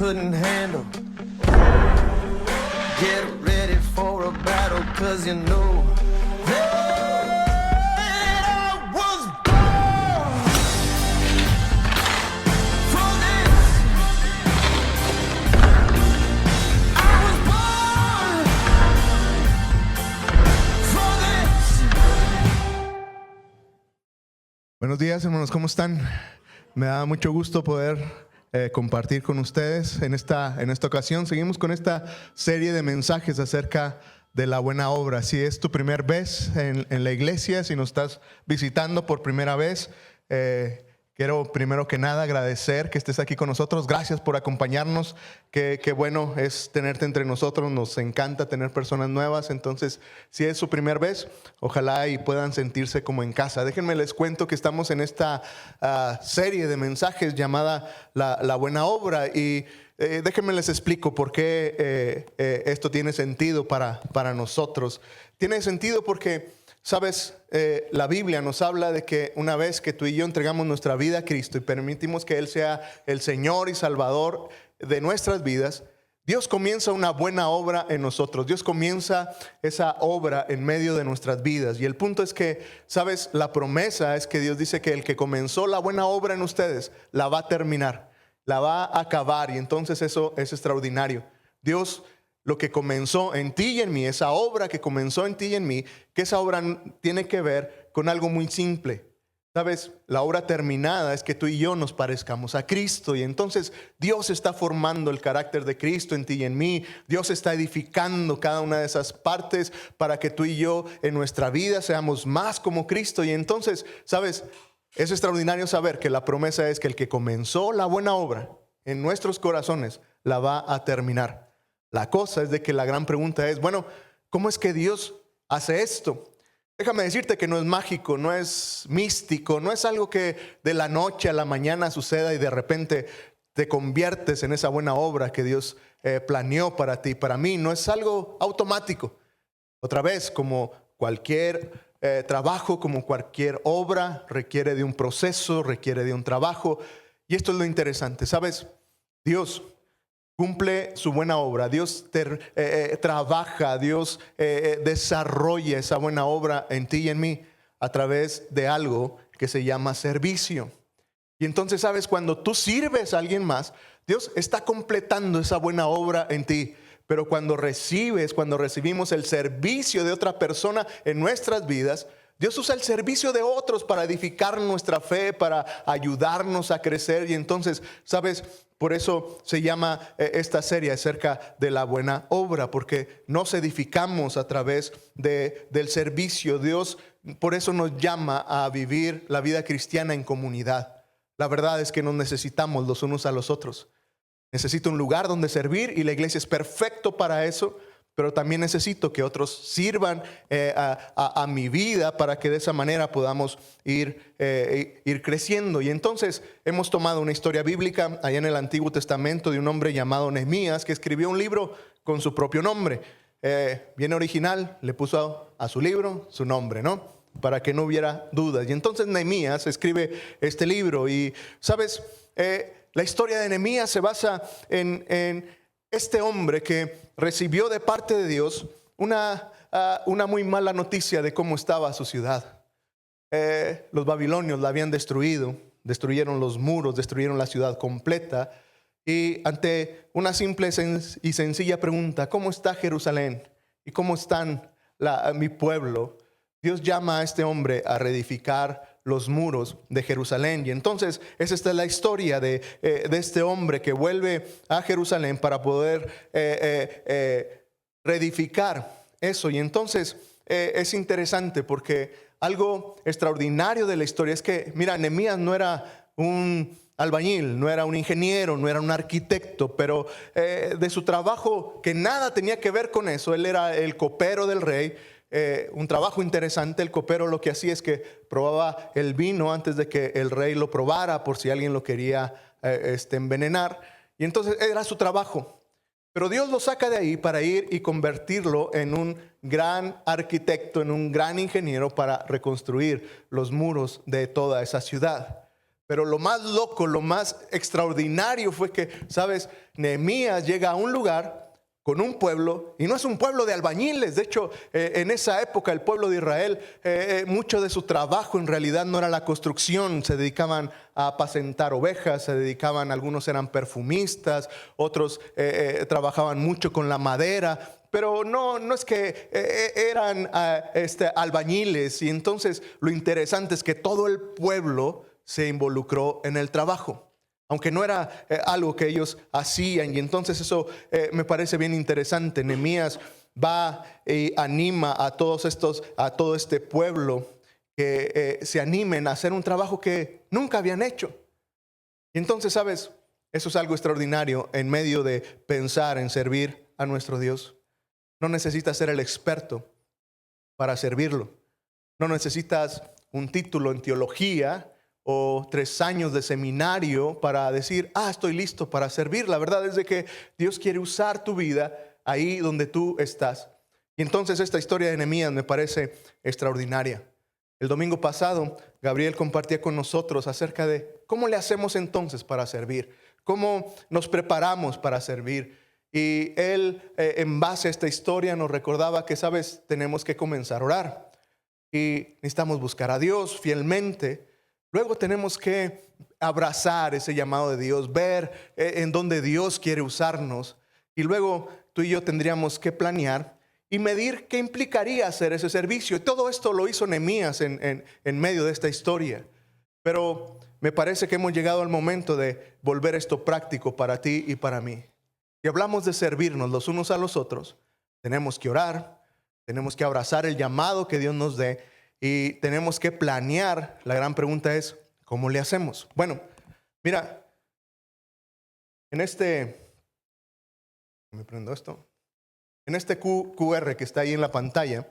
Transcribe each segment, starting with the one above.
couldn't handle. Get ready for a battle, 'cause you know that I was born for this. I was born for this. Buenos días, hermanos, ¿cómo están? Me da mucho gusto poder compartir con ustedes en esta ocasión. Seguimos con esta serie de mensajes acerca de la buena obra. Si es tu primer vez en la iglesia, si nos estás visitando por primera vez, quiero primero que nada agradecer que estés aquí con nosotros. Gracias por acompañarnos. Qué bueno es tenerte entre nosotros. Nos encanta tener personas nuevas. Entonces, si es su primera vez, ojalá y puedan sentirse como en casa. Déjenme les cuento que estamos en esta serie de mensajes llamada la buena obra. Y déjenme les explico por qué esto tiene sentido para nosotros. Tiene sentido porque, sabes, la Biblia nos habla de que una vez que tú y yo entregamos nuestra vida a Cristo y permitimos que Él sea el Señor y Salvador de nuestras vidas, Dios comienza una buena obra en nosotros. Dios comienza esa obra en medio de nuestras vidas. Y el punto es que, sabes, la promesa es que Dios dice que el que comenzó la buena obra en ustedes, la va a terminar, la va a acabar. Y entonces eso es extraordinario. Dios, lo que comenzó en ti y en mí, esa obra que comenzó en ti y en mí, que esa obra tiene que ver con algo muy simple. ¿Sabes? La obra terminada es que tú y yo nos parezcamos a Cristo. Y entonces Dios está formando el carácter de Cristo en ti y en mí. Dios está edificando cada una de esas partes para que tú y yo en nuestra vida seamos más como Cristo. Y entonces, ¿sabes? Es extraordinario saber que la promesa es que el que comenzó la buena obra en nuestros corazones la va a terminar. La cosa es de que la gran pregunta es, bueno, ¿cómo es que Dios hace esto? Déjame decirte que no es mágico, no es místico, no es algo que de la noche a la mañana suceda y de repente te conviertes en esa buena obra que Dios planeó para ti, para mí. No es algo automático. Otra vez, como cualquier trabajo, como cualquier obra, requiere de un proceso, requiere de un trabajo. Y esto es lo interesante, ¿sabes? Dios cumple su buena obra, Dios trabaja, Dios desarrolla esa buena obra en ti y en mí a través de algo que se llama servicio. Y entonces, ¿sabes? Cuando tú sirves a alguien más, Dios está completando esa buena obra en ti. Pero cuando recibimos el servicio de otra persona en nuestras vidas, Dios usa el servicio de otros para edificar nuestra fe, para ayudarnos a crecer. Y entonces, ¿sabes? Por eso se llama esta serie acerca de la buena obra, porque nos edificamos a través del servicio. Dios por eso nos llama a vivir la vida cristiana en comunidad. La verdad es que nos necesitamos los unos a los otros. Necesito un lugar donde servir y la iglesia es perfecto para eso. Pero también necesito que otros sirvan a mi vida para que de esa manera podamos ir creciendo. Y entonces hemos tomado una historia bíblica allá en el Antiguo Testamento de un hombre llamado Nehemías que escribió un libro con su propio nombre. Bien original, le puso a su libro su nombre, ¿no? Para que no hubiera dudas. Y entonces Nehemías escribe este libro. Y, ¿sabes? La historia de Nehemías se basa en este hombre que recibió de parte de Dios una muy mala noticia de cómo estaba su ciudad. Los babilonios la habían destruyeron los muros, destruyeron la ciudad completa. Y ante una simple y sencilla pregunta, ¿cómo está Jerusalén? ¿Y cómo están mi pueblo? Dios llama a este hombre a reedificar los muros de Jerusalén. Y entonces esta es la historia de este hombre que vuelve a Jerusalén para poder reedificar eso. Y entonces es interesante porque algo extraordinario de la historia es que, mira, Nehemías no era un albañil, no era un ingeniero, no era un arquitecto, pero de su trabajo que nada tenía que ver con eso, él era el copero del rey. Un trabajo interesante. El copero lo que hacía es que probaba el vino antes de que el rey lo probara por si alguien lo quería envenenar. Y entonces era su trabajo. Pero Dios lo saca de ahí para ir y convertirlo en un gran arquitecto, en un gran ingeniero para reconstruir los muros de toda esa ciudad. Pero lo más loco, lo más extraordinario fue que, ¿sabes? Nehemías llega a un lugar con un pueblo, y no es un pueblo de albañiles. De hecho, en esa época el pueblo de Israel, mucho de su trabajo en realidad no era la construcción. Se dedicaban a apacentar ovejas, se dedicaban, algunos eran perfumistas, otros trabajaban mucho con la madera. Pero no es que eran albañiles. Y entonces lo interesante es que todo el pueblo se involucró en el trabajo, aunque no era algo que ellos hacían. Y entonces eso me parece bien interesante. Nehemías va y anima a todo este pueblo que se animen a hacer un trabajo que nunca habían hecho. Y entonces, ¿sabes? Eso es algo extraordinario en medio de pensar en servir a nuestro Dios. No necesitas ser el experto para servirlo. No necesitas un título en teología o 3 años de seminario para decir, estoy listo para servir. La verdad es de que Dios quiere usar tu vida ahí donde tú estás. Y entonces esta historia de Nehemías me parece extraordinaria. El domingo pasado, Gabriel compartía con nosotros acerca de cómo le hacemos entonces para servir, cómo nos preparamos para servir. Y él, en base a esta historia, nos recordaba que, ¿sabes? Tenemos que comenzar a orar y necesitamos buscar a Dios fielmente. Luego tenemos que abrazar ese llamado de Dios, ver en dónde Dios quiere usarnos. Y luego tú y yo tendríamos que planear y medir qué implicaría hacer ese servicio. Y todo esto lo hizo Nehemías en medio de esta historia. Pero me parece que hemos llegado al momento de volver esto práctico para ti y para mí. Si hablamos de servirnos los unos a los otros, tenemos que orar, tenemos que abrazar el llamado que Dios nos dé y tenemos que planear. La gran pregunta es, ¿cómo le hacemos? Bueno, mira, en me prendo esto, en este QR que está ahí en la pantalla,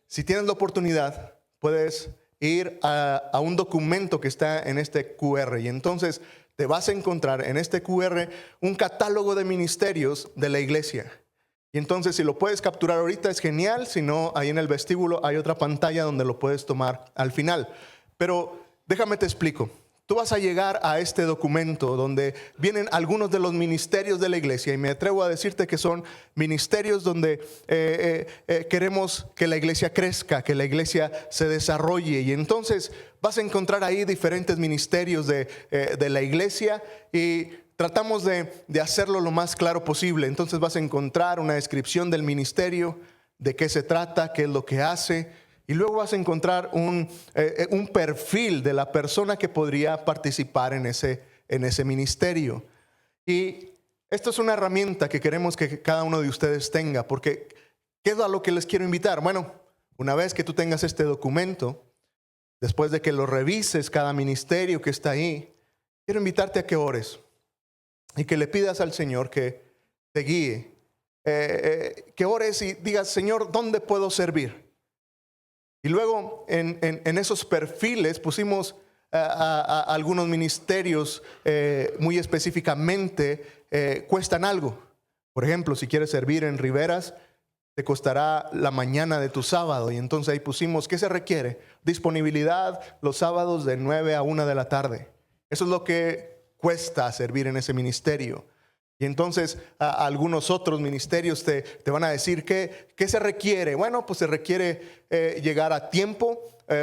si tienes la oportunidad, puedes ir a un documento que está en este QR y entonces te vas a encontrar en este QR un catálogo de ministerios de la iglesia. Y entonces si lo puedes capturar ahorita es genial, si no, ahí en el vestíbulo hay otra pantalla donde lo puedes tomar al final. Pero déjame te explico. Tú vas a llegar a este documento donde vienen algunos de los ministerios de la iglesia y me atrevo a decirte que son ministerios donde queremos que la iglesia crezca, que la iglesia se desarrolle. Y entonces vas a encontrar ahí diferentes ministerios de la iglesia y tratamos de hacerlo lo más claro posible. Entonces vas a encontrar una descripción del ministerio, de qué se trata, qué es lo que hace. Y luego vas a encontrar un perfil de la persona que podría participar en ese ministerio. Y esto es una herramienta que queremos que cada uno de ustedes tenga, porque ¿qué es a lo que les quiero invitar? Bueno, una vez que tú tengas este documento, después de que lo revises cada ministerio que está ahí, quiero invitarte a que ores y que le pidas al Señor que te guíe, que ores y digas, Señor, ¿dónde puedo servir? Y luego en esos perfiles pusimos a algunos ministerios muy específicamente cuestan algo. Por ejemplo, si quieres servir en Riveras, te costará la mañana de tu sábado. Y entonces ahí pusimos, ¿qué se requiere? Disponibilidad los sábados de 9 a 1 de la tarde. Eso es lo que cuesta servir en ese ministerio. Y entonces algunos otros ministerios te van a decir ¿qué se requiere? Bueno, pues se requiere llegar a tiempo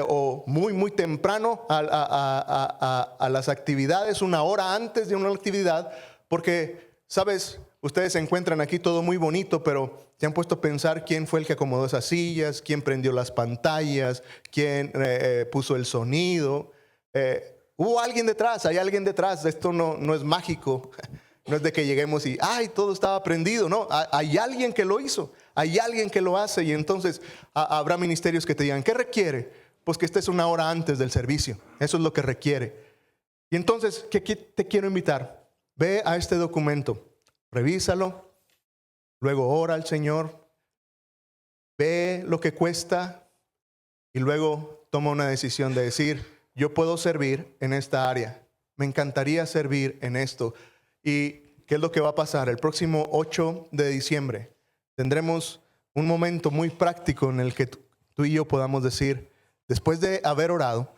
o muy temprano a las actividades, 1 hora antes de una actividad, porque, ¿sabes? Ustedes se encuentran aquí todo muy bonito, pero se han puesto a pensar quién fue el que acomodó esas sillas, quién prendió las pantallas, quién puso el sonido. Hubo alguien detrás, hay alguien detrás. Esto no es mágico. No es de que lleguemos y todo estaba prendido. No, hay alguien que lo hizo, hay alguien que lo hace. Y entonces habrá ministerios que te digan, ¿qué requiere? Pues que estés 1 hora antes del servicio. Eso es lo que requiere. Y entonces, ¿qué te quiero invitar? Ve a este documento, revísalo, luego ora al Señor, ve lo que cuesta y luego toma una decisión de decir, yo puedo servir en esta área. Me encantaría servir en esto. ¿Y qué es lo que va a pasar? El próximo 8 de diciembre tendremos un momento muy práctico en el que tú y yo podamos decir, después de haber orado,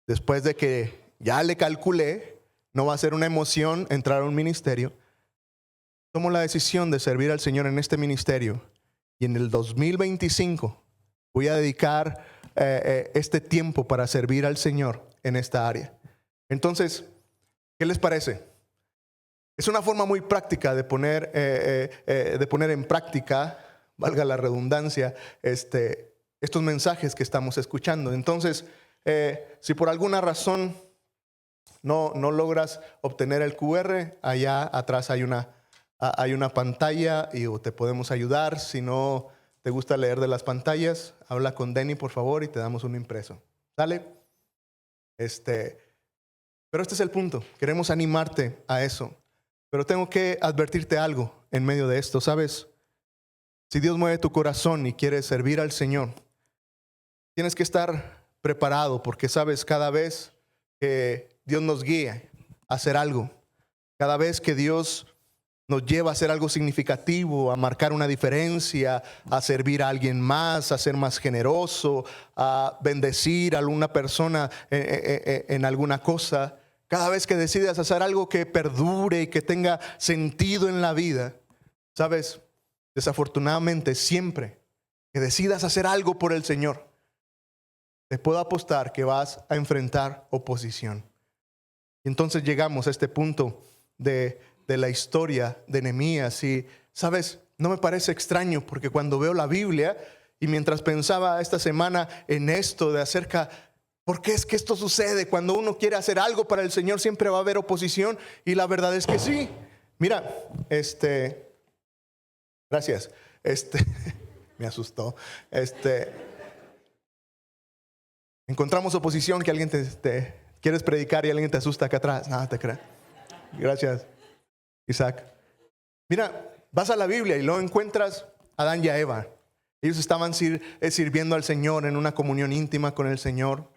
después de que ya le calculé, no va a ser una emoción entrar a un ministerio. Tomo la decisión de servir al Señor en este ministerio y en el 2025 voy a dedicar este tiempo para servir al Señor en esta área. Entonces, ¿qué les parece? Es una forma muy práctica de poner en práctica, valga la redundancia, estos mensajes que estamos escuchando. Entonces, si por alguna razón no logras obtener el QR, allá atrás hay una pantalla y te podemos ayudar. Si no te gusta leer de las pantallas, habla con Denny, por favor, y te damos un impreso. ¿Sale? Pero este es el punto. Queremos animarte a eso. Pero tengo que advertirte algo en medio de esto, ¿sabes? Si Dios mueve tu corazón y quieres servir al Señor, tienes que estar preparado, porque sabes, cada vez que Dios nos guía a hacer algo, cada vez que Dios nos lleva a hacer algo significativo, a marcar una diferencia, a servir a alguien más, a ser más generoso, a bendecir a alguna persona en alguna cosa, cada vez que decidas hacer algo que perdure y que tenga sentido en la vida, sabes, desafortunadamente siempre que decidas hacer algo por el Señor, te puedo apostar que vas a enfrentar oposición. Y entonces llegamos a este punto de la historia de Nehemías y, sabes, no me parece extraño porque cuando veo la Biblia y mientras pensaba esta semana en esto de acerca, ¿por qué es que esto sucede? Cuando uno quiere hacer algo para el Señor siempre va a haber oposición y la verdad es que sí. Mira, gracias, me asustó, encontramos oposición, que alguien te quieres predicar y alguien te asusta acá atrás. Nada, te creas. Gracias, Isaac. Mira, vas a la Biblia y luego encuentras a Adán y a Eva. Ellos estaban sirviendo al Señor en una comunión íntima con el Señor,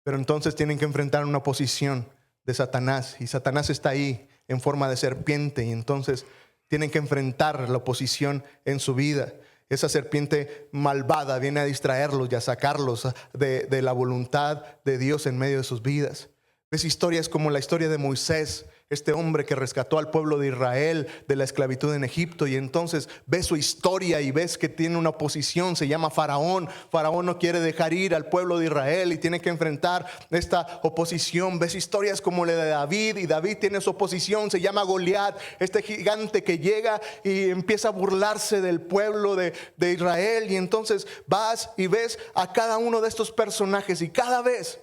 pero entonces tienen que enfrentar una oposición de Satanás. Y Satanás está ahí en forma de serpiente y entonces tienen que enfrentar la oposición en su vida. Esa serpiente malvada viene a distraerlos y a sacarlos de la voluntad de Dios en medio de sus vidas. Ves historias como la historia de Moisés, este hombre que rescató al pueblo de Israel de la esclavitud en Egipto, y entonces ves su historia y ves que tiene una oposición, se llama Faraón. Faraón no quiere dejar ir al pueblo de Israel y tiene que enfrentar esta oposición. Ves historias como la de David, y David tiene su oposición, se llama Goliat, este gigante que llega y empieza a burlarse del pueblo de Israel. Y entonces vas y ves a cada uno de estos personajes y cada vez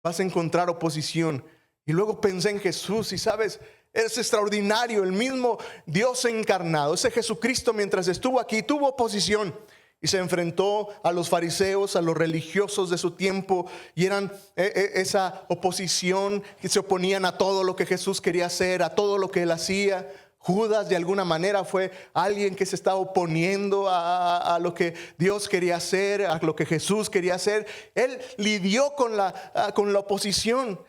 vas a encontrar oposición. Y luego pensé en Jesús y sabes, es extraordinario, el mismo Dios encarnado, ese Jesucristo mientras estuvo aquí tuvo oposición y se enfrentó a los fariseos, a los religiosos de su tiempo, y eran esa oposición que se oponían a todo lo que Jesús quería hacer, a todo lo que él hacía. Judas de alguna manera fue alguien que se estaba oponiendo a lo que Dios quería hacer, a lo que Jesús quería hacer. Él lidió con la oposición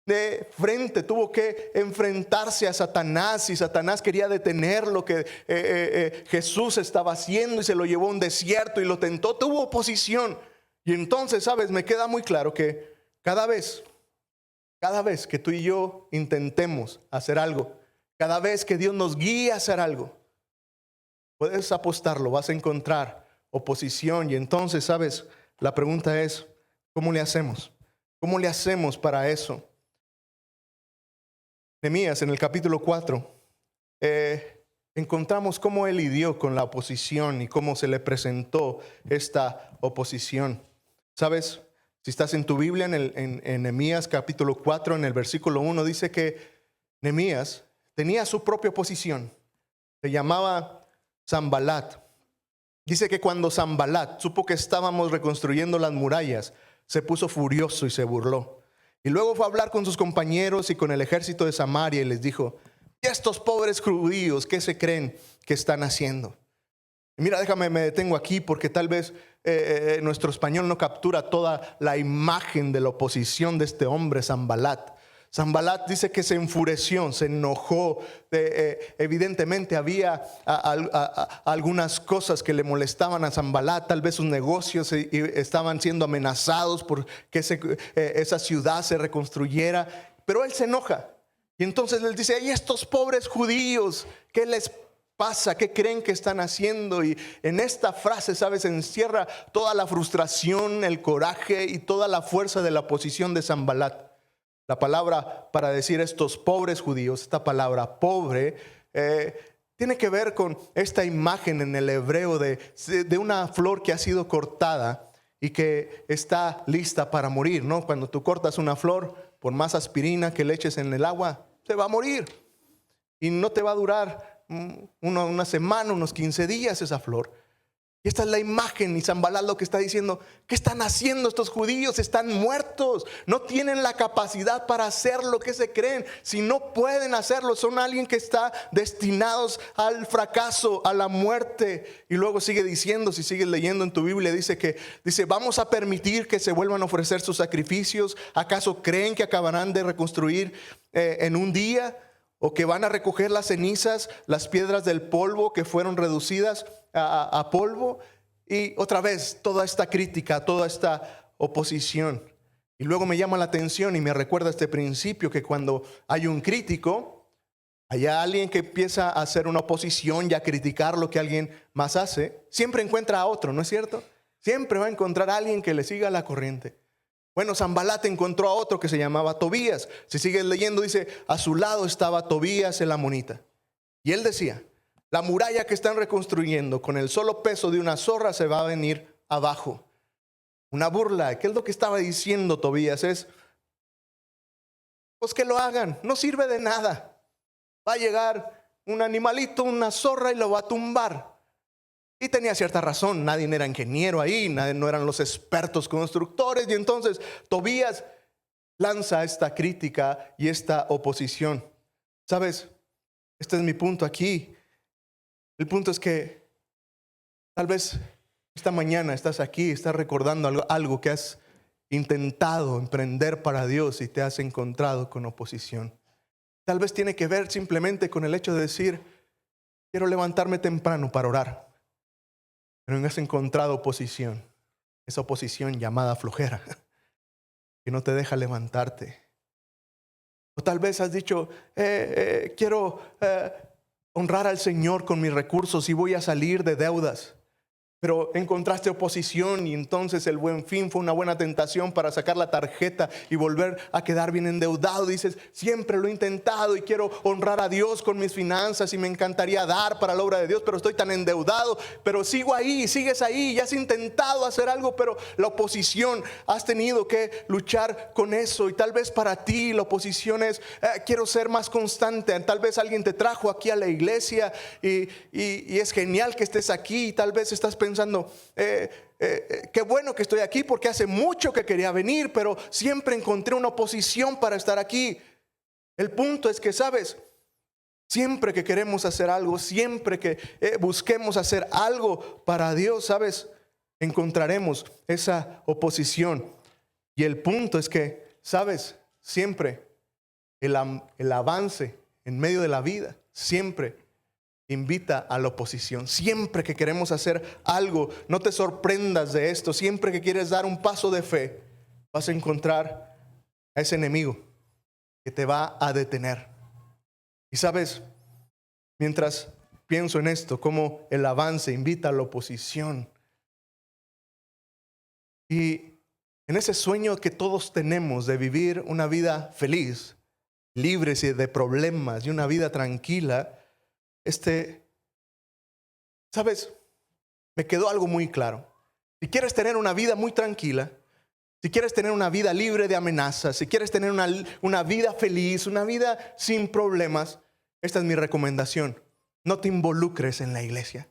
de frente, tuvo que enfrentarse a Satanás, y Satanás quería detener lo que Jesús estaba haciendo y se lo llevó a un desierto y lo tentó, tuvo oposición. Y entonces, sabes, me queda muy claro que cada vez que tú y yo intentemos hacer algo, cada vez que Dios nos guíe a hacer algo, puedes apostarlo, vas a encontrar oposición. Y entonces, sabes, la pregunta es, ¿cómo le hacemos? ¿Cómo le hacemos para eso? Nehemías en el capítulo 4 encontramos cómo él lidió con la oposición y cómo se le presentó esta oposición. ¿Sabes? Si estás en tu Biblia en Nehemías capítulo 4 en el versículo 1 dice que Nehemías tenía su propia oposición. Se llamaba Sanballat. Dice que cuando Sanballat supo que estábamos reconstruyendo las murallas, se puso furioso y se burló. Y luego fue a hablar con sus compañeros y con el ejército de Samaria y les dijo: ¿y estos pobres judíos qué se creen que están haciendo? Y mira, me detengo aquí porque tal vez nuestro español no captura toda la imagen de la oposición de este hombre Sanballat. Sanbalat dice que se enfureció, se enojó. Evidentemente había algunas cosas que le molestaban a Sanbalat. Tal vez sus negocios estaban siendo amenazados por que esa ciudad se reconstruyera. Pero él se enoja. Y entonces les dice: ¡ay, estos pobres judíos! ¿Qué les pasa? ¿Qué creen que están haciendo? Y en esta frase, ¿sabes?, encierra toda la frustración, el coraje y toda la fuerza de la oposición de Sanbalat. La palabra para decir estos pobres judíos, esta palabra pobre, tiene que ver con esta imagen en el hebreo de una flor que ha sido cortada y que está lista para morir, ¿no? Cuando tú cortas una flor, por más aspirina que le eches en el agua, se va a morir. Y no te va a durar una semana, unos 15 días esa flor. Y esta es la imagen. Y Sanbalat lo que está diciendo: ¿qué están haciendo estos judíos? Están muertos, no tienen la capacidad para hacer lo que se creen. Si no pueden hacerlo, son alguien que está destinados al fracaso, a la muerte. Y luego sigue diciendo, si sigues leyendo en tu Biblia, dice: vamos a permitir que se vuelvan a ofrecer sus sacrificios. ¿Acaso creen que acabarán de reconstruir en un día? ¿O que van a recoger las cenizas, las piedras del polvo que fueron reducidas a polvo? Y otra vez toda esta crítica, toda esta oposición. Y luego me llama la atención y me recuerda este principio, que cuando hay un crítico, hay alguien que empieza a hacer una oposición y a criticar lo que alguien más hace, siempre encuentra a otro, ¿no es cierto? Siempre va a encontrar a alguien que le siga la corriente. Bueno, Sanbalat encontró a otro que se llamaba Tobías. Si sigues leyendo, dice: a su lado estaba Tobías el amonita. Y él decía: la muralla que están reconstruyendo con el solo peso de una zorra se va a venir abajo. Una burla. ¿Qué es lo que estaba diciendo Tobías? Es: pues que lo hagan, no sirve de nada. Va a llegar un animalito, una zorra, y lo va a tumbar. Y tenía cierta razón, nadie era ingeniero ahí, no eran los expertos constructores. Y entonces Tobías lanza esta crítica y esta oposición. ¿Sabes? Este es mi punto aquí. El punto es que tal vez esta mañana estás aquí, estás recordando algo que has intentado emprender para Dios y te has encontrado con oposición. Tal vez tiene que ver simplemente con el hecho de decir: quiero levantarme temprano para orar. Pero no has encontrado oposición, esa oposición llamada flojera, que no te deja levantarte. O tal vez has dicho: quiero honrar al Señor con mis recursos y voy a salir de deudas. Pero encontraste oposición y entonces el Buen Fin fue una buena tentación para sacar la tarjeta y volver a quedar bien endeudado. Dices: siempre lo he intentado y quiero honrar a Dios con mis finanzas y me encantaría dar para la obra de Dios, pero estoy tan endeudado. Pero sigo ahí, sigues ahí, ya has intentado hacer algo, pero la oposición, has tenido que luchar con eso. Y tal vez para ti la oposición es: quiero ser más constante. Tal vez alguien te trajo aquí a la iglesia y es genial que estés aquí, y tal vez estás pensando: qué bueno que estoy aquí porque hace mucho que quería venir, pero siempre encontré una oposición para estar aquí. El punto es que, ¿sabes?, siempre que queremos hacer algo, siempre que busquemos hacer algo para Dios, ¿sabes?, encontraremos esa oposición. Y el punto es que, ¿sabes?, siempre el avance en medio de la vida siempre invita a la oposición. Siempre que queremos hacer algo, no te sorprendas de esto. Siempre que quieres dar un paso de fe, vas a encontrar a ese enemigo que te va a detener. Y sabes, mientras pienso en esto, cómo el avance invita a la oposición, y en ese sueño que todos tenemos de vivir una vida feliz, libres de problemas y una vida tranquila, ¿sabes? Me quedó algo muy claro. Si quieres tener una vida muy tranquila, si quieres tener una vida libre de amenazas, si quieres tener una vida feliz, una vida sin problemas, esta es mi recomendación: no te involucres en la iglesia.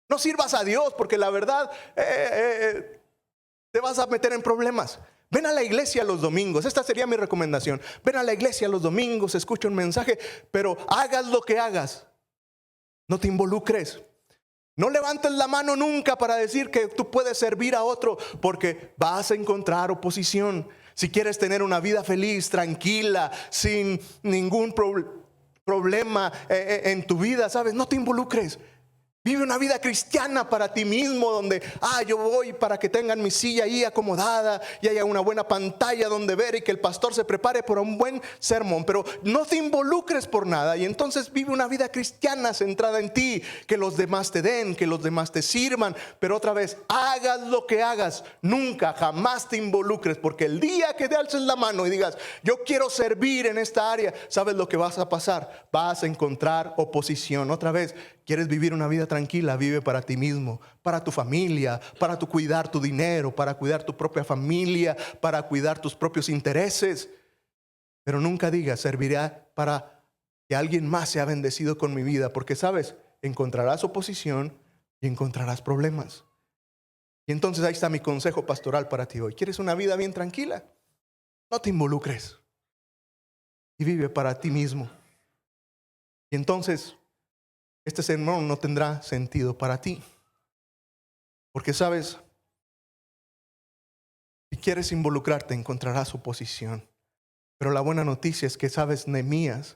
No sirvas a Dios, porque la verdad te vas a meter en problemas. Ven a la iglesia los domingos. Esta sería mi recomendación. Ven a la iglesia los domingos, escucha un mensaje, pero hagas lo que hagas, no te involucres. No levantes la mano nunca para decir que tú puedes servir a otro, porque vas a encontrar oposición. Si quieres tener una vida feliz, tranquila, sin ningún problema en tu vida, ¿sabes? No te involucres. Vive una vida cristiana para ti mismo, donde yo voy para que tengan mi silla ahí acomodada y haya una buena pantalla donde ver y que el pastor se prepare por un buen sermón. Pero no te involucres por nada, y entonces vive una vida cristiana centrada en ti, que los demás te den, que los demás te sirvan. Pero otra vez, hagas lo que hagas, nunca, jamás te involucres, porque el día que te alces la mano y digas, yo quiero servir en esta área, ¿sabes lo que vas a pasar? Vas a encontrar oposición. Otra vez, ¿quieres vivir una vida tranquila? Vive para ti mismo, para tu familia, para cuidar tu dinero, para cuidar tu propia familia, para cuidar tus propios intereses. Pero nunca digas, servirá para que alguien más sea bendecido con mi vida, porque sabes, encontrarás oposición y encontrarás problemas. Y entonces ahí está mi consejo pastoral para ti hoy. ¿Quieres una vida bien tranquila? No te involucres y vive para ti mismo. Y entonces este sermón no tendrá sentido para ti. Porque sabes, si quieres involucrarte encontrarás oposición. Pero la buena noticia es que, sabes, Nehemías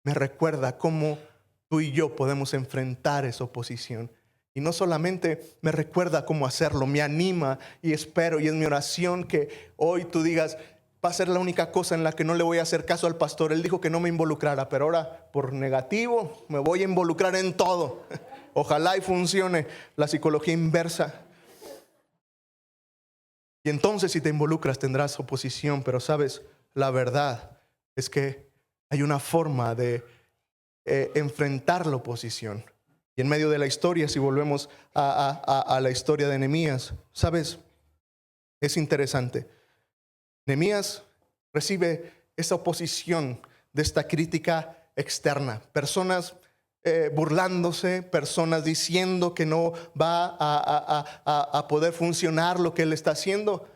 me recuerda cómo tú y yo podemos enfrentar esa oposición. Y no solamente me recuerda cómo hacerlo, me anima y espero, y es mi oración que hoy tú digas, va a ser la única cosa en la que no le voy a hacer caso al pastor. Él dijo que no me involucrara, pero ahora por negativo me voy a involucrar en todo. Ojalá y funcione la psicología inversa. Y entonces si te involucras tendrás oposición, pero sabes, la verdad es que hay una forma de enfrentar la oposición. Y en medio de la historia, si volvemos a la historia de Nehemías, sabes, es interesante. Nehemías recibe esa oposición de esta crítica externa. Personas burlándose, personas diciendo que no va a poder funcionar lo que él está haciendo.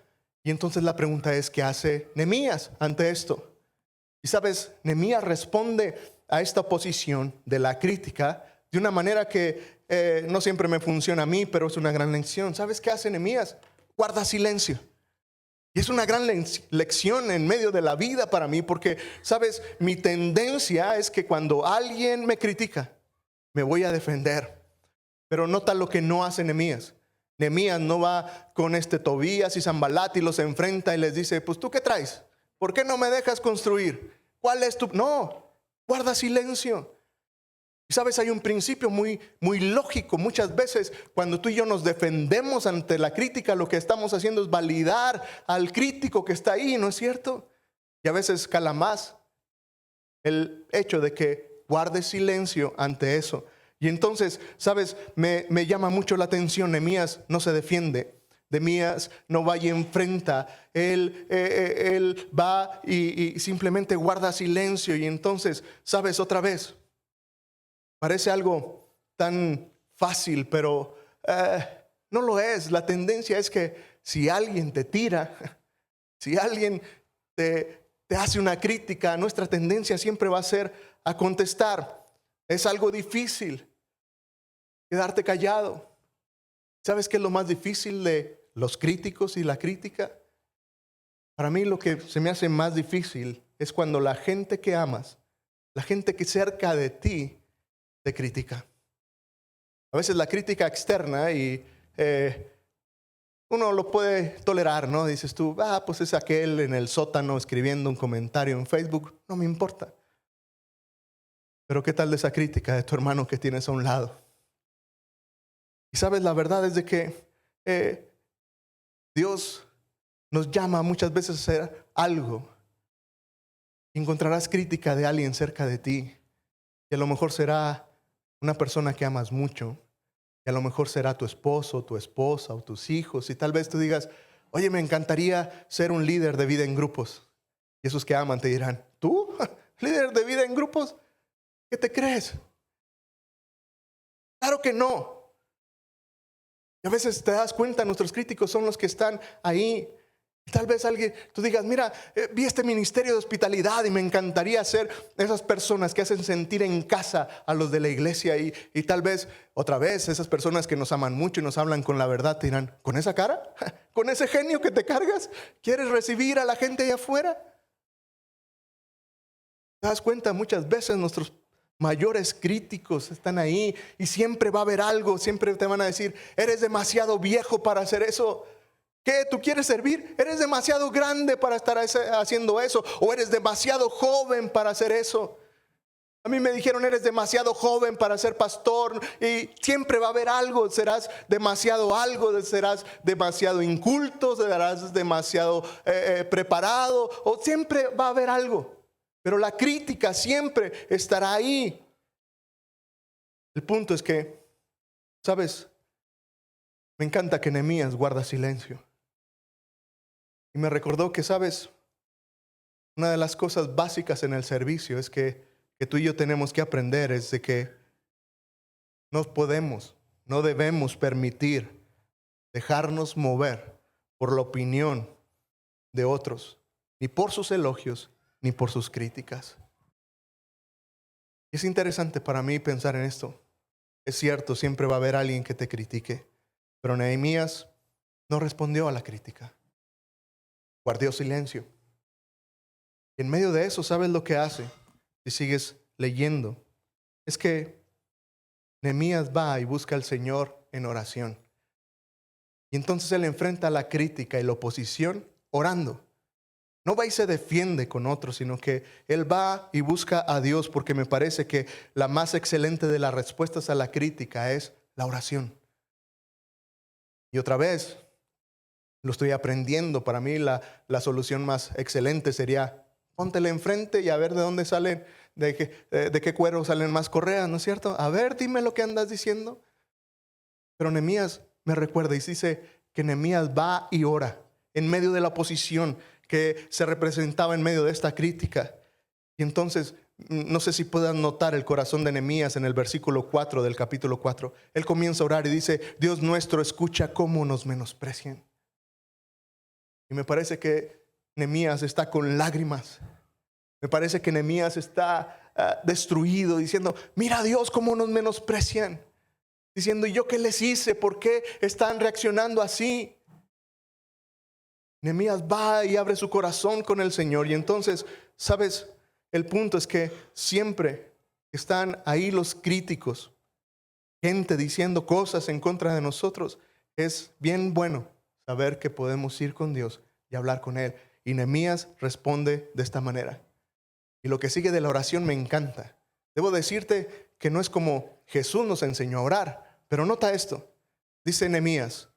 Y entonces la pregunta es, ¿qué hace Nehemías ante esto? Y sabes, Nehemías responde a esta oposición de la crítica de una manera que no siempre me funciona a mí, pero es una gran lección. ¿Sabes qué hace Nehemías? Guarda silencio. Y es una gran lección en medio de la vida para mí, porque, ¿sabes? Mi tendencia es que cuando alguien me critica, me voy a defender. Pero nota lo que no hace Nehemías. Nehemías no va con Tobías y Sanbalat y los enfrenta y les dice, pues ¿tú qué traes? ¿Por qué no me dejas construir? ¿Cuál es tu...? No, guarda silencio. Y sabes, hay un principio muy lógico. Muchas veces cuando tú y yo nos defendemos ante la crítica, lo que estamos haciendo es validar al crítico que está ahí, ¿no es cierto? Y a veces cala más el hecho de que guardes silencio ante eso. Y entonces, sabes, me llama mucho la atención. Nehemías no se defiende. Nehemías no va y enfrenta. Él va y simplemente guarda silencio. Y entonces, sabes, otra vez, parece algo tan fácil, pero no lo es. La tendencia es que si alguien te tira, si alguien te hace una crítica, nuestra tendencia siempre va a ser a contestar. Es algo difícil quedarte callado. ¿Sabes qué es lo más difícil de los críticos y la crítica? Para mí lo que se me hace más difícil es cuando la gente que amas, la gente que cerca de ti, te critica. A veces la crítica externa y uno lo puede tolerar, ¿no? Dices tú, pues es aquel en el sótano escribiendo un comentario en Facebook, no me importa. Pero ¿qué tal de esa crítica de tu hermano que tienes a un lado? Y sabes, la verdad es de que Dios nos llama muchas veces a hacer algo. Y encontrarás crítica de alguien cerca de ti. Y a lo mejor será una persona que amas mucho. Y a lo mejor será tu esposo, tu esposa o tus hijos. Y tal vez tú digas, oye, me encantaría ser un líder de vida en grupos. Y esos que aman te dirán, ¿tú? ¿Líder de vida en grupos? ¿Qué te crees? Claro que no. Y a veces te das cuenta, nuestros críticos son los que están ahí. Tal vez alguien, tú digas, mira, vi este ministerio de hospitalidad y me encantaría ser esas personas que hacen sentir en casa a los de la iglesia. Y tal vez, otra vez, esas personas que nos aman mucho y nos hablan con la verdad te dirán, ¿con esa cara? con ese genio que te cargas? ¿Quieres recibir a la gente allá afuera? ¿Te das cuenta? Muchas veces nuestros mayores críticos están ahí y siempre va a haber algo, siempre te van a decir, eres demasiado viejo para hacer eso. ¿Qué? ¿Tú quieres servir? ¿Eres demasiado grande para estar haciendo eso? ¿O eres demasiado joven para hacer eso? A mí me dijeron, eres demasiado joven para ser pastor, y siempre va a haber algo. Serás demasiado inculto, serás demasiado preparado, o siempre va a haber algo. Pero la crítica siempre estará ahí. El punto es que, ¿sabes? Me encanta que Nehemías guarda silencio. Y me recordó que, ¿sabes? Una de las cosas básicas en el servicio es que tú y yo tenemos que aprender es de que no debemos permitir dejarnos mover por la opinión de otros, ni por sus elogios, ni por sus críticas. Es interesante para mí pensar en esto. Es cierto, siempre va a haber alguien que te critique, pero Nehemías no respondió a la crítica. Guardó silencio. Y en medio de eso, ¿sabes lo que hace? Si sigues leyendo, es que Nehemías va y busca al Señor en oración. Y entonces él enfrenta la crítica y la oposición orando. No va y se defiende con otros, sino que él va y busca a Dios, porque me parece que la más excelente de las respuestas a la crítica es la oración. Y otra vez, lo estoy aprendiendo. Para mí la solución más excelente sería póntele enfrente y a ver de dónde salen, de qué cuero salen más correas, ¿no es cierto? A ver, dime lo que andas diciendo. Pero Nehemías me recuerda y dice que Nehemías va y ora en medio de la oposición que se representaba en medio de esta crítica. Y entonces, no sé si puedan notar el corazón de Nehemías en el versículo 4 del capítulo 4. Él comienza a orar y dice, Dios nuestro, escucha cómo nos menosprecian. Y me parece que Nehemías está con lágrimas. Me parece que Nehemías está destruido, diciendo, mira Dios cómo nos menosprecian. Diciendo, ¿y yo qué les hice? ¿Por qué están reaccionando así? Nehemías va y abre su corazón con el Señor. Y entonces, ¿sabes? El punto es que siempre están ahí los críticos, gente diciendo cosas en contra de nosotros. Es bien bueno saber que podemos ir con Dios y hablar con Él. Y Nehemías responde de esta manera. Y lo que sigue de la oración me encanta. Debo decirte que no es como Jesús nos enseñó a orar, pero nota esto. Dice Nehemías,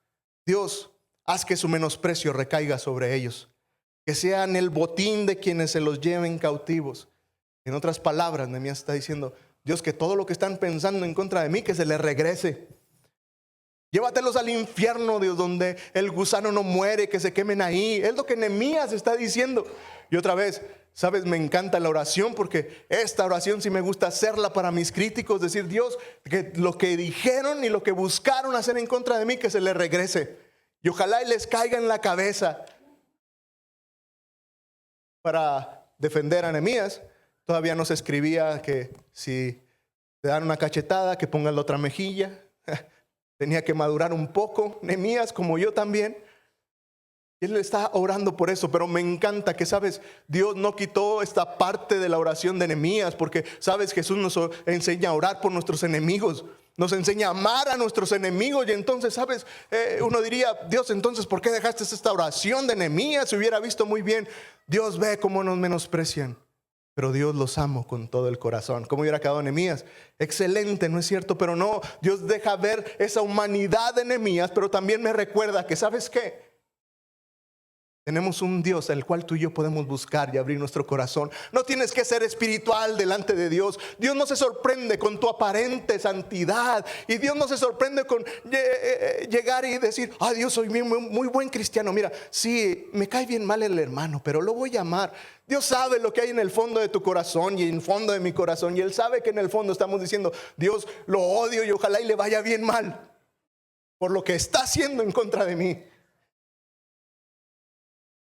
Dios, haz que su menosprecio recaiga sobre ellos, que sean el botín de quienes se los lleven cautivos. En otras palabras, Nehemías está diciendo, Dios, que todo lo que están pensando en contra de mí, que se les regrese. Llévatelos al infierno, Dios, donde el gusano no muere, que se quemen ahí. Es lo que Nehemías está diciendo. Y otra vez, ¿sabes? Me encanta la oración, porque esta oración sí me gusta hacerla para mis críticos. Decir, Dios, que lo que dijeron y lo que buscaron hacer en contra de mí, que se les regrese. Y ojalá y les caiga en la cabeza. Para defender a Nehemías, todavía no se escribía que si te dan una cachetada, que pongas la otra mejilla. Tenía que madurar un poco, Nehemías, como yo también. Él está orando por eso, pero me encanta que, ¿sabes? Dios no quitó esta parte de la oración de Nehemías, porque, ¿sabes? Jesús nos enseña a orar por nuestros enemigos. Nos enseña a amar a nuestros enemigos. Y entonces, ¿sabes? Uno diría, Dios, entonces, ¿por qué dejaste esta oración de Nehemías? Se hubiera visto muy bien. Dios ve cómo nos menosprecian, pero Dios los amo con todo el corazón. ¿Cómo hubiera quedado Nehemías? Excelente, ¿no es cierto? Pero no, Dios deja ver esa humanidad de Nehemías, pero también me recuerda que, ¿sabes qué? Tenemos un Dios al cual tú y yo podemos buscar y abrir nuestro corazón. No tienes que ser espiritual delante de Dios. Dios no se sorprende con tu aparente santidad. Y Dios no se sorprende con llegar y decir, Dios, soy muy buen cristiano. Mira, sí, me cae bien mal el hermano, pero lo voy a amar. Dios sabe lo que hay en el fondo de tu corazón y en el fondo de mi corazón. Y Él sabe que en el fondo estamos diciendo, Dios, lo odio y ojalá y le vaya bien mal por lo que está haciendo en contra de mí.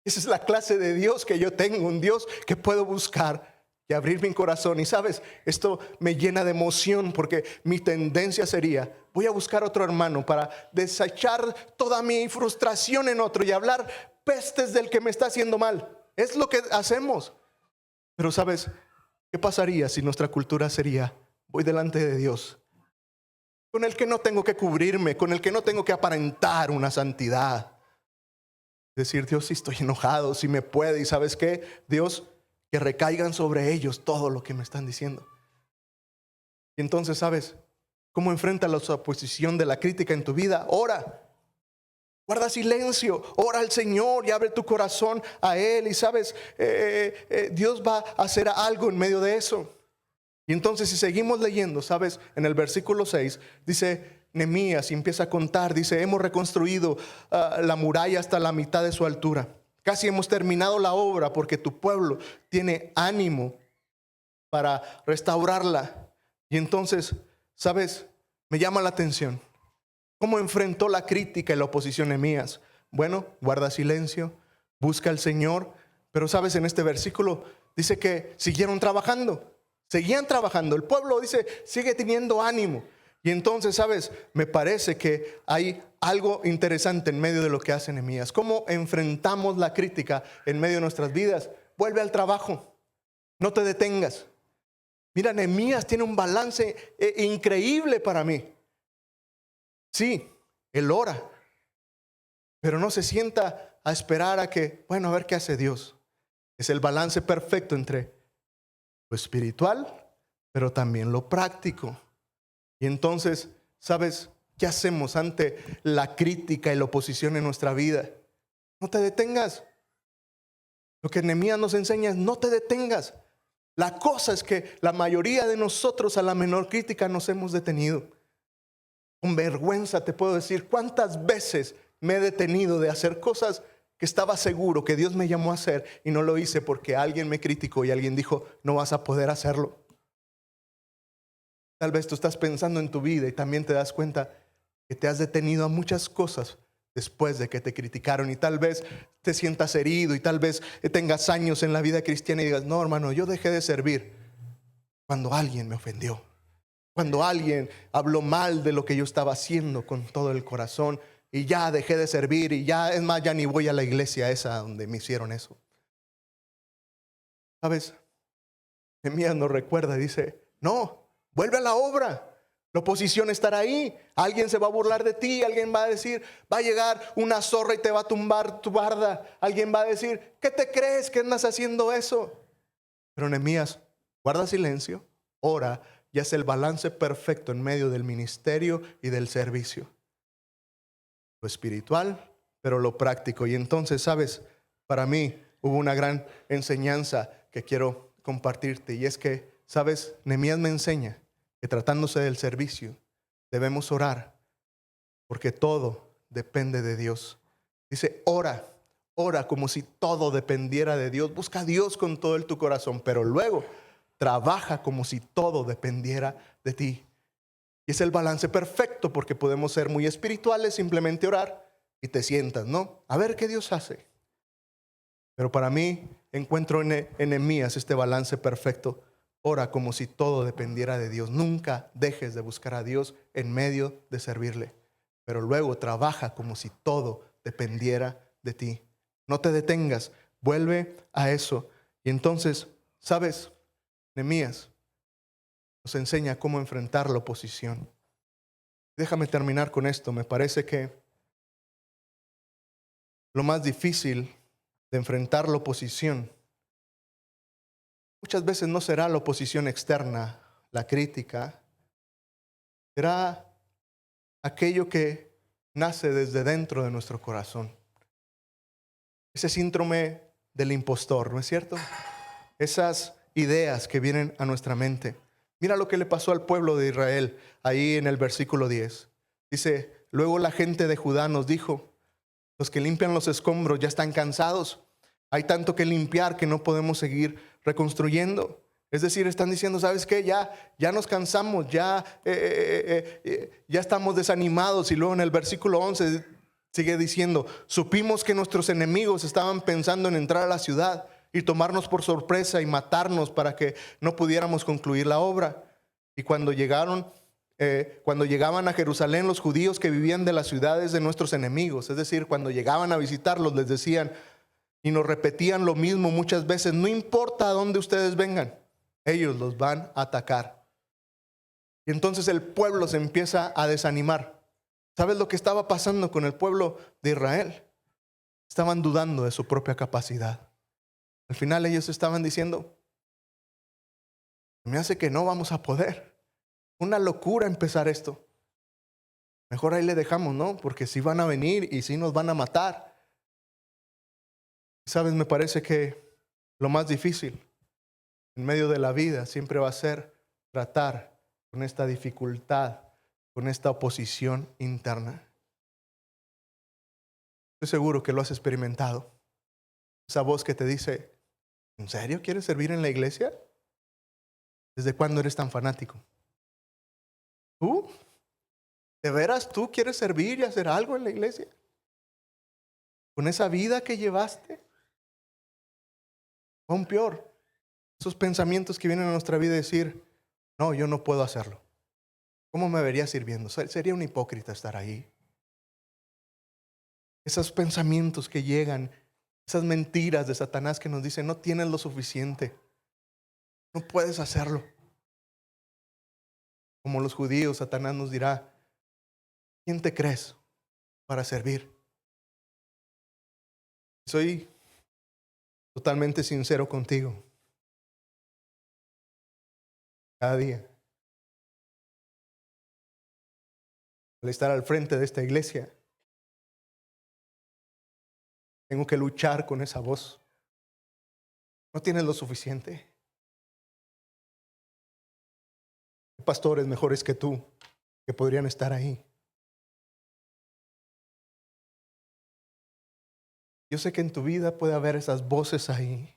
Esa es la clase de Dios que yo tengo, un Dios que puedo buscar y abrir mi corazón. Y sabes, esto me llena de emoción porque mi tendencia sería, voy a buscar otro hermano para desechar toda mi frustración en otro y hablar pestes del que me está haciendo mal. Es lo que hacemos. Pero sabes, ¿qué pasaría si nuestra cultura sería, voy delante de Dios, con el que no tengo que cubrirme, con el que no tengo que aparentar una santidad? Decir, Dios, si estoy enojado, si me puede, y ¿sabes qué? Dios, que recaigan sobre ellos todo lo que me están diciendo. Y entonces, ¿sabes cómo enfrenta la oposición de la crítica en tu vida? Ora. Guarda silencio, ora al Señor y abre tu corazón a Él. Y sabes, Dios va a hacer algo en medio de eso. Y entonces si seguimos leyendo, sabes, en el versículo 6 dice Nehemías y empieza a contar, dice, hemos reconstruido la muralla hasta la mitad de su altura. Casi hemos terminado la obra porque tu pueblo tiene ánimo para restaurarla. Y entonces, sabes, me llama la atención cómo enfrentó la crítica y la oposición Nehemías. Bueno, guarda silencio, busca al Señor. Pero sabes, en este versículo dice que siguieron trabajando. Seguían trabajando. El pueblo dice, sigue teniendo ánimo. Y entonces, sabes, me parece que hay algo interesante en medio de lo que hace Nehemías. ¿Cómo enfrentamos la crítica en medio de nuestras vidas? Vuelve al trabajo. No te detengas. Mira, Nehemías tiene un balance increíble para mí. Sí, él ora, pero no se sienta a esperar a que, bueno, a ver qué hace Dios. Es el balance perfecto entre lo espiritual, pero también lo práctico. Y entonces, ¿sabes qué hacemos ante la crítica y la oposición en nuestra vida? No te detengas. Lo que Nehemías nos enseña es no te detengas. La cosa es que la mayoría de nosotros a la menor crítica nos hemos detenido. Con vergüenza te puedo decir cuántas veces me he detenido de hacer cosas que estaba seguro que Dios me llamó a hacer y no lo hice porque alguien me criticó y alguien dijo, no vas a poder hacerlo. Tal vez tú estás pensando en tu vida y también te das cuenta que te has detenido a muchas cosas después de que te criticaron y tal vez te sientas herido y tal vez tengas años en la vida cristiana y digas, no hermano, yo dejé de servir cuando alguien me ofendió. Cuando alguien habló mal de lo que yo estaba haciendo con todo el corazón y ya dejé de servir y ya, es más, ya ni voy a la iglesia esa donde me hicieron eso. ¿Sabes? Nehemías nos recuerda y dice, no, vuelve a la obra. La oposición estará ahí. Alguien se va a burlar de ti. Alguien va a decir, va a llegar una zorra y te va a tumbar tu barda. Alguien va a decir, ¿qué te crees que andas haciendo eso? Pero Nehemías guarda silencio, ora y hace el balance perfecto en medio del ministerio y del servicio. Lo espiritual, pero lo práctico. Y entonces, ¿sabes? Para mí hubo una gran enseñanza que quiero compartirte. Y es que, ¿sabes? Nehemías me enseña que tratándose del servicio, debemos orar porque todo depende de Dios. Dice, ora como si todo dependiera de Dios. Busca a Dios con todo tu corazón, pero luego trabaja como si todo dependiera de ti. Y es el balance perfecto porque podemos ser muy espirituales, simplemente orar y te sientas, ¿no? A ver qué Dios hace. Pero para mí encuentro en Nehemías este balance perfecto. Ora como si todo dependiera de Dios. Nunca dejes de buscar a Dios en medio de servirle. Pero luego trabaja como si todo dependiera de ti. No te detengas. Vuelve a eso. Y entonces, ¿sabes? Nehemías nos enseña cómo enfrentar la oposición. Déjame terminar con esto. Me parece que lo más difícil de enfrentar la oposición muchas veces no será la oposición externa, la crítica. Será aquello que nace desde dentro de nuestro corazón. Ese síndrome del impostor, ¿no es cierto? Esas ideas que vienen a nuestra mente. Mira lo que le pasó al pueblo de Israel ahí en el versículo 10. Dice, luego la gente de Judá nos dijo, los que limpian los escombros ya están cansados. Hay tanto que limpiar que no podemos seguir reconstruyendo. Es decir, están diciendo, ¿sabes qué? Ya nos cansamos, ya estamos desanimados. Y luego en el versículo 11 sigue diciendo, supimos que nuestros enemigos estaban pensando en entrar a la ciudad y tomarnos por sorpresa y matarnos para que no pudiéramos concluir la obra. Y cuando llegaban a Jerusalén los judíos que vivían de las ciudades de nuestros enemigos, es decir, cuando llegaban a visitarlos les decían y nos repetían lo mismo muchas veces: no importa a dónde ustedes vengan, ellos los van a atacar. Y entonces el pueblo se empieza a desanimar. ¿Sabes lo que estaba pasando con el pueblo de Israel? Estaban dudando de su propia capacidad. Al final ellos estaban diciendo: me hace que no vamos a poder. Una locura empezar esto. Mejor ahí le dejamos, ¿no? Porque si van a venir y si nos van a matar. ¿Sabes? Me parece que lo más difícil en medio de la vida siempre va a ser tratar con esta dificultad, con esta oposición interna. Estoy seguro que lo has experimentado. Esa voz que te dice: ¿en serio quieres servir en la iglesia? ¿Desde cuándo eres tan fanático? ¿Tú? ¿De veras tú quieres servir y hacer algo en la iglesia? ¿Con esa vida que llevaste? O aún peor, esos pensamientos que vienen a nuestra vida y decir: no, yo no puedo hacerlo. ¿Cómo me vería sirviendo? Sería un hipócrita estar ahí. Esos pensamientos que llegan, esas mentiras de Satanás que nos dicen: no tienes lo suficiente, no puedes hacerlo. Como los judíos, Satanás nos dirá: ¿quién te crees para servir? Soy totalmente sincero contigo. Cada día, al estar al frente de esta iglesia, tengo que luchar con esa voz. No tienes lo suficiente. Hay pastores mejores que tú que podrían estar ahí. Yo sé que en tu vida puede haber esas voces ahí.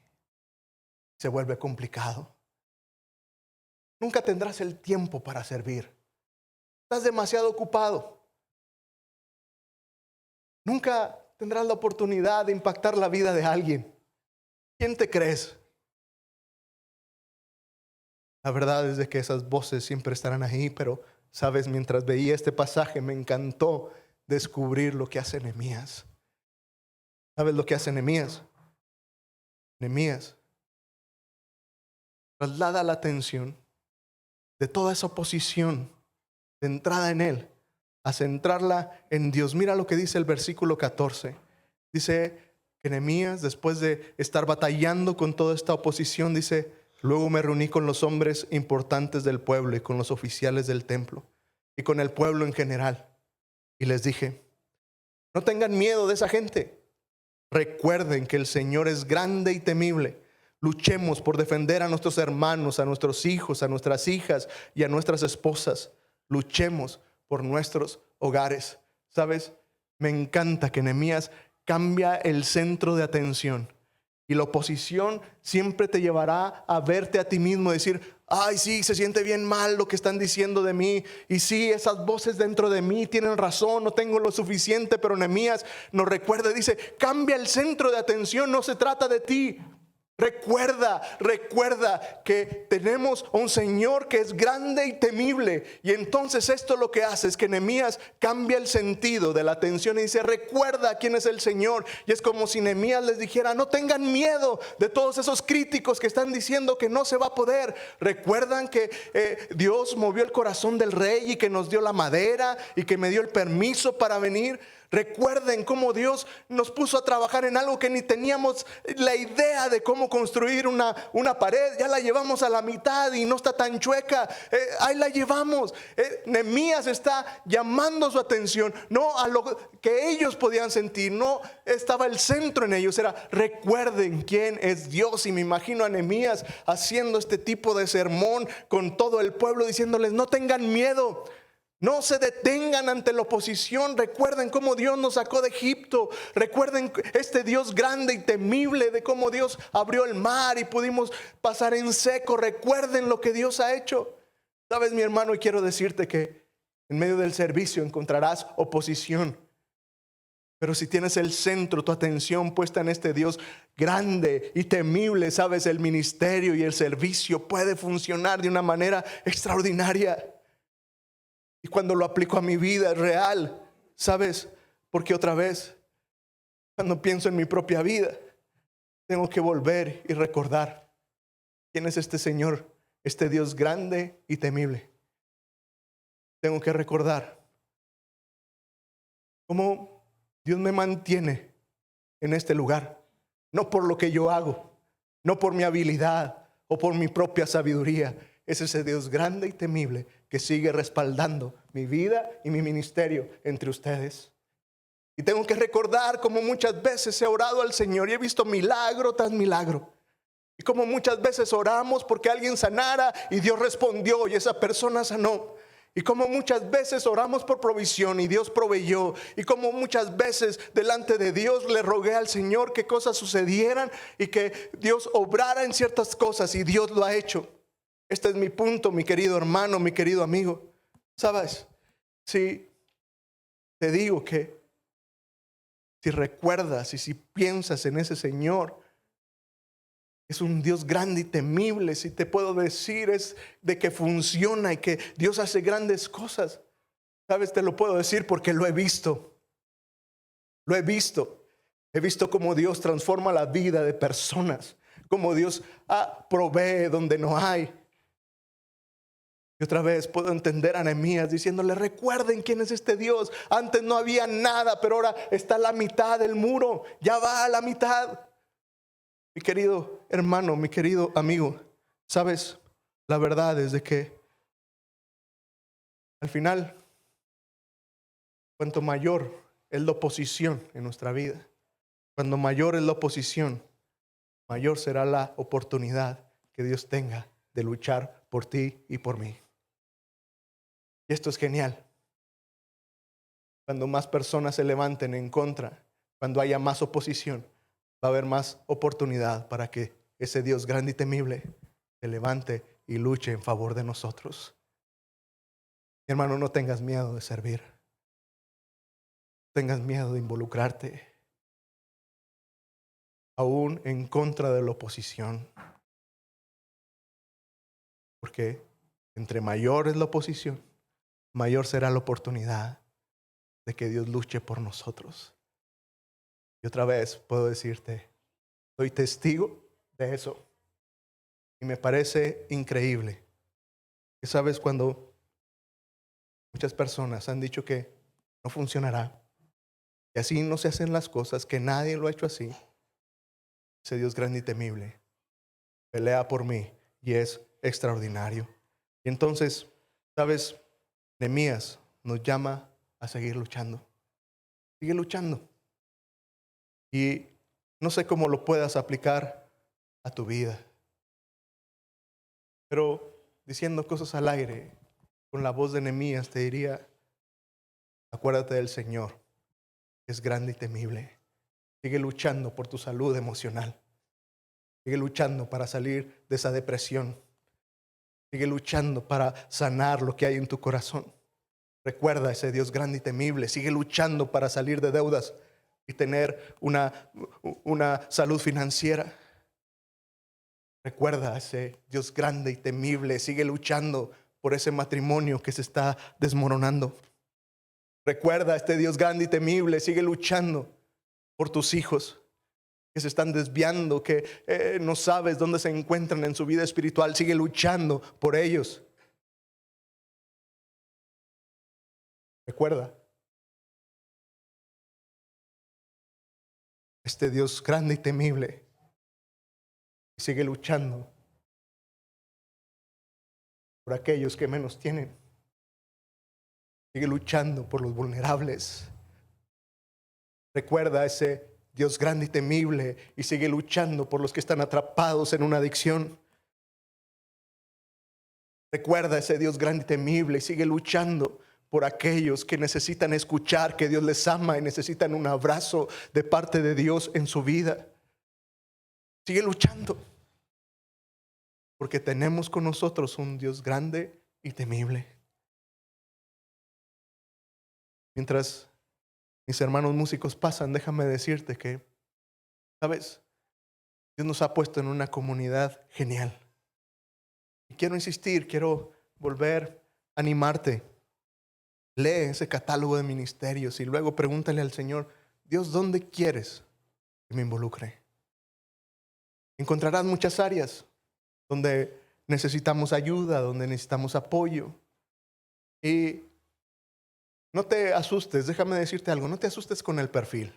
Se vuelve complicado. Nunca tendrás el tiempo para servir. Estás demasiado ocupado. Nunca tendrás la oportunidad de impactar la vida de alguien. ¿Quién te crees? La verdad es de que esas voces siempre estarán ahí, pero sabes, mientras veía este pasaje me encantó descubrir lo que hace Nehemías. ¿Sabes lo que hace Nehemías? Nehemías traslada la atención de toda esa oposición centrada en él a centrarla en Dios. Mira lo que dice el versículo 14. Dice que Nehemías, después de estar batallando con toda esta oposición, dice: luego me reuní con los hombres importantes del pueblo y con los oficiales del templo y con el pueblo en general. Y les dije: no tengan miedo de esa gente. Recuerden que el Señor es grande y temible. Luchemos por defender a nuestros hermanos, a nuestros hijos, a nuestras hijas y a nuestras esposas. Luchemos por nuestros hogares. ¿Sabes? Me encanta que Nehemías cambia el centro de atención. Y la oposición siempre te llevará a verte a ti mismo, decir: ay, sí, se siente bien mal lo que están diciendo de mí. Y sí, esas voces dentro de mí tienen razón, no tengo lo suficiente. Pero Nehemías nos recuerda, dice: cambia el centro de atención, no se trata de ti. Recuerda que tenemos un Señor que es grande y temible. Y entonces esto lo que hace es que Nehemías cambia el sentido de la atención y dice: recuerda quién es el Señor. Y es como si Nehemías les dijera: no tengan miedo de todos esos críticos que están diciendo que no se va a poder. Recuerdan que Dios movió el corazón del rey y que nos dio la madera y que me dio el permiso para venir. Recuerden cómo Dios nos puso a trabajar en algo que ni teníamos la idea de cómo construir una pared. Ya la llevamos a la mitad y no está tan chueca. Ahí la llevamos. Nehemías está llamando su atención no a lo que ellos podían sentir, no estaba el centro en ellos. Era: recuerden quién es Dios. Y me imagino a Nehemías haciendo este tipo de sermón con todo el pueblo, diciéndoles: no tengan miedo. No se detengan ante la oposición. Recuerden cómo Dios nos sacó de Egipto. Recuerden este Dios grande y temible, de cómo Dios abrió el mar y pudimos pasar en seco. Recuerden lo que Dios ha hecho. Sabes, mi hermano, y quiero decirte que en medio del servicio encontrarás oposición. Pero si tienes el centro, tu atención puesta en este Dios grande y temible, sabes, el ministerio y el servicio puede funcionar de una manera extraordinaria. Y cuando lo aplico a mi vida es real, sabes, porque otra vez, cuando pienso en mi propia vida, tengo que volver y recordar quién es este Señor, este Dios grande y temible. Tengo que recordar cómo Dios me mantiene en este lugar, no por lo que yo hago, no por mi habilidad o por mi propia sabiduría. Es ese Dios grande y temible que sigue respaldando mi vida y mi ministerio entre ustedes. Y tengo que recordar cómo muchas veces he orado al Señor y he visto milagro tras milagro. Y como muchas veces oramos porque alguien sanara y Dios respondió y esa persona sanó. Y como muchas veces oramos por provisión y Dios proveyó. Y como muchas veces delante de Dios le rogué al Señor que cosas sucedieran y que Dios obrara en ciertas cosas y Dios lo ha hecho. Este es mi punto, mi querido hermano, mi querido amigo. ¿Sabes? Si te digo que si recuerdas y si piensas en ese Señor, es un Dios grande y temible. Si te puedo decir es de que funciona y que Dios hace grandes cosas. Sabes, te lo puedo decir porque lo he visto. Lo he visto. He visto cómo Dios transforma la vida de personas. Cómo Dios provee donde no hay. Y otra vez puedo entender a Nehemías diciéndole, recuerden quién es este Dios. Antes no había nada, pero ahora está a la mitad del muro. Ya va a la mitad. Mi querido hermano, mi querido amigo, sabes, la verdad es de que al final, cuanto mayor es la oposición en nuestra vida, cuando mayor es la oposición, mayor será la oportunidad que Dios tenga de luchar por ti y por mí. Y esto es genial. Cuando más personas se levanten en contra, cuando haya más oposición, va a haber más oportunidad para que ese Dios grande y temible se levante y luche en favor de nosotros. Mi hermano, no tengas miedo de servir. No tengas miedo de involucrarte, aún en contra de la oposición. Porque entre mayor es la oposición, mayor será la oportunidad de que Dios luche por nosotros. Y otra vez puedo decirte, soy testigo de eso. Y me parece increíble. Que sabes, cuando muchas personas han dicho que no funcionará, y así no se hacen las cosas, que nadie lo ha hecho así, ese Dios grande y temible pelea por mí y es extraordinario. Y entonces, sabes, Nehemías nos llama a seguir luchando. Sigue luchando. Y no sé cómo lo puedas aplicar a tu vida, pero diciendo cosas al aire, con la voz de Nehemías te diría, acuérdate del Señor, que es grande y temible. Sigue luchando por tu salud emocional. Sigue luchando para salir de esa depresión. Sigue luchando para sanar lo que hay en tu corazón. Recuerda ese Dios grande y temible. Sigue luchando para salir de deudas y tener una salud financiera. Recuerda ese Dios grande y temible. Sigue luchando por ese matrimonio que se está desmoronando. Recuerda este Dios grande y temible. Sigue luchando por tus hijos que se están desviando, que no sabes dónde se encuentran en su vida espiritual. Sigue luchando por ellos. Recuerda, este Dios grande y temible sigue luchando por aquellos que menos tienen. Sigue luchando por los vulnerables. Recuerda ese Dios grande y temible y sigue luchando por los que están atrapados en una adicción. Recuerda ese Dios grande y temible y sigue luchando por aquellos que necesitan escuchar que Dios les ama y necesitan un abrazo de parte de Dios en su vida. Sigue luchando, porque tenemos con nosotros un Dios grande y temible. Mientras mis hermanos músicos pasan, déjame decirte que, ¿sabes? Dios nos ha puesto en una comunidad genial. Y quiero insistir, quiero volver a animarte. Lee ese catálogo de ministerios y luego pregúntale al Señor, Dios, ¿dónde quieres que me involucre? Encontrarás muchas áreas donde necesitamos ayuda, donde necesitamos apoyo. Y no te asustes, déjame decirte algo, no te asustes con el perfil.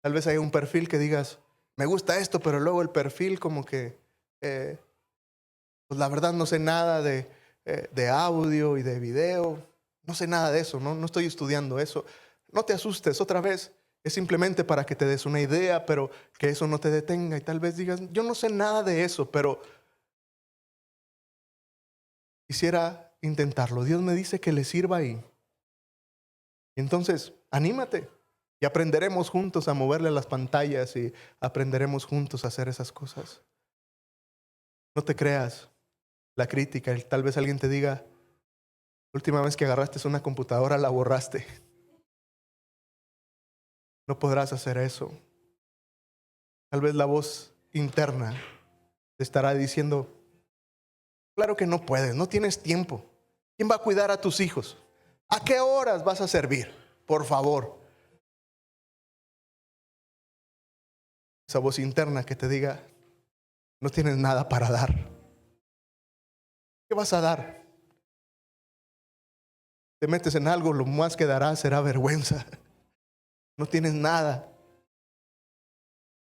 Tal vez haya un perfil que digas, me gusta esto, pero luego el perfil como que, pues la verdad no sé nada de audio y de video, no sé nada de eso, no estoy estudiando eso. No te asustes, otra vez, es simplemente para que te des una idea, pero que eso no te detenga y tal vez digas, yo no sé nada de eso, pero quisiera intentarlo. Dios me dice que le sirva ahí. Y entonces, anímate y aprenderemos juntos a moverle las pantallas y aprenderemos juntos a hacer esas cosas. No te creas la crítica. Tal vez alguien te diga, la última vez que agarraste una computadora la borraste. No podrás hacer eso. Tal vez la voz interna te estará diciendo, claro que no puedes, no tienes tiempo. ¿Quién va a cuidar a tus hijos? ¿A qué horas vas a servir? Por favor. Esa voz interna que te diga, no tienes nada para dar. ¿Qué vas a dar? Te metes en algo, lo más que darás será vergüenza. No tienes nada.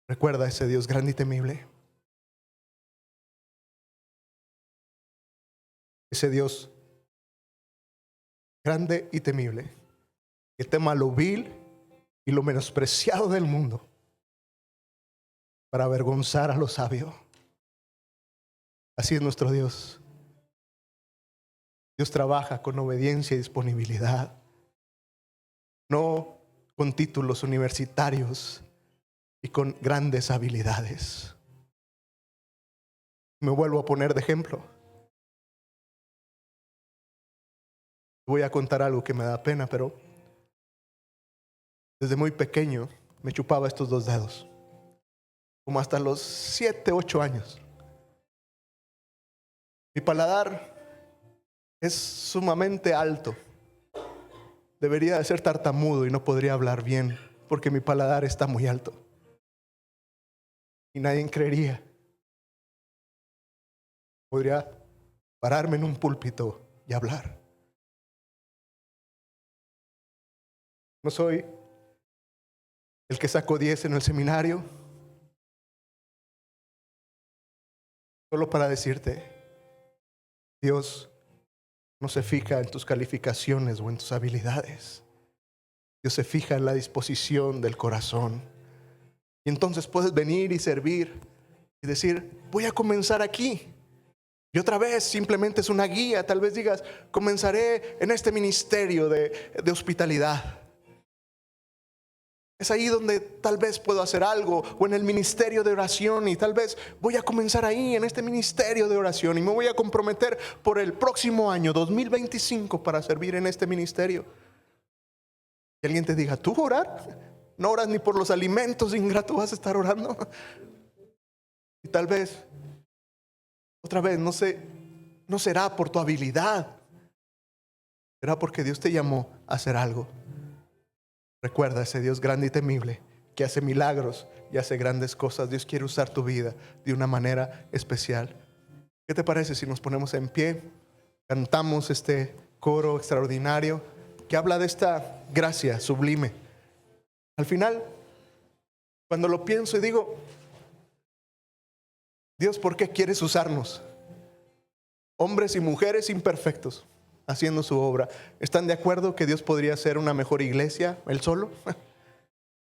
Recuerda a ese Dios grande y temible. Ese Dios grande y temible, que tema lo vil y lo menospreciado del mundo para avergonzar a lo sabio. Así es nuestro Dios. Dios trabaja con obediencia y disponibilidad, no con títulos universitarios y con grandes habilidades. Me vuelvo a poner de ejemplo. Voy a contar algo que me da pena, pero desde muy pequeño me chupaba estos dos dedos, como hasta los 7, 8 años. Mi paladar es sumamente alto. Debería de ser tartamudo y no podría hablar bien porque mi paladar está muy alto. Y nadie creería. Podría pararme en un púlpito y hablar. No soy el que sacó 10 en el seminario. Solo para decirte, Dios no se fija en tus calificaciones o en tus habilidades. Dios se fija en la disposición del corazón. Y entonces puedes venir y servir y decir, voy a comenzar aquí. Y otra vez simplemente es una guía. Tal vez digas, comenzaré en este ministerio de hospitalidad. Es ahí donde tal vez puedo hacer algo, o en el ministerio de oración, y tal vez voy a comenzar ahí en este ministerio de oración y me voy a comprometer por el próximo año 2025 para servir en este ministerio. Y alguien te diga, ¿tú orar? No oras ni por los alimentos, ingrato, vas a estar orando. Y tal vez, otra vez, no será por tu habilidad, será porque Dios te llamó a hacer algo. Recuerda ese Dios grande y temible que hace milagros y hace grandes cosas. Dios quiere usar tu vida de una manera especial. ¿Qué te parece si nos ponemos en pie? Cantamos este coro extraordinario que habla de esta gracia sublime. Al final, cuando lo pienso y digo, Dios, ¿por qué quieres usarnos? Hombres y mujeres imperfectos haciendo su obra. ¿Están de acuerdo que Dios podría hacer una mejor iglesia él solo?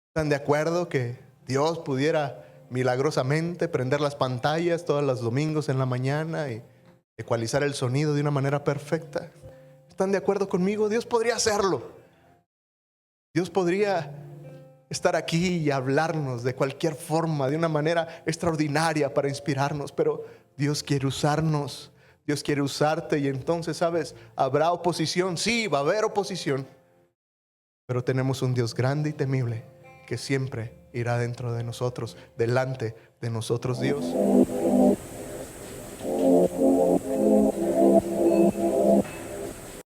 ¿Están de acuerdo que Dios pudiera milagrosamente prender las pantallas todos los domingos en la mañana y ecualizar el sonido de una manera perfecta? ¿Están de acuerdo conmigo? Dios podría hacerlo. Dios podría estar aquí y hablarnos de cualquier forma, de una manera extraordinaria para inspirarnos, pero Dios quiere usarnos. Dios quiere usarte y entonces, ¿sabes? ¿Habrá oposición? Sí, va a haber oposición. pero tenemos un Dios grande y temible que siempre irá dentro de nosotros, delante de nosotros, Dios.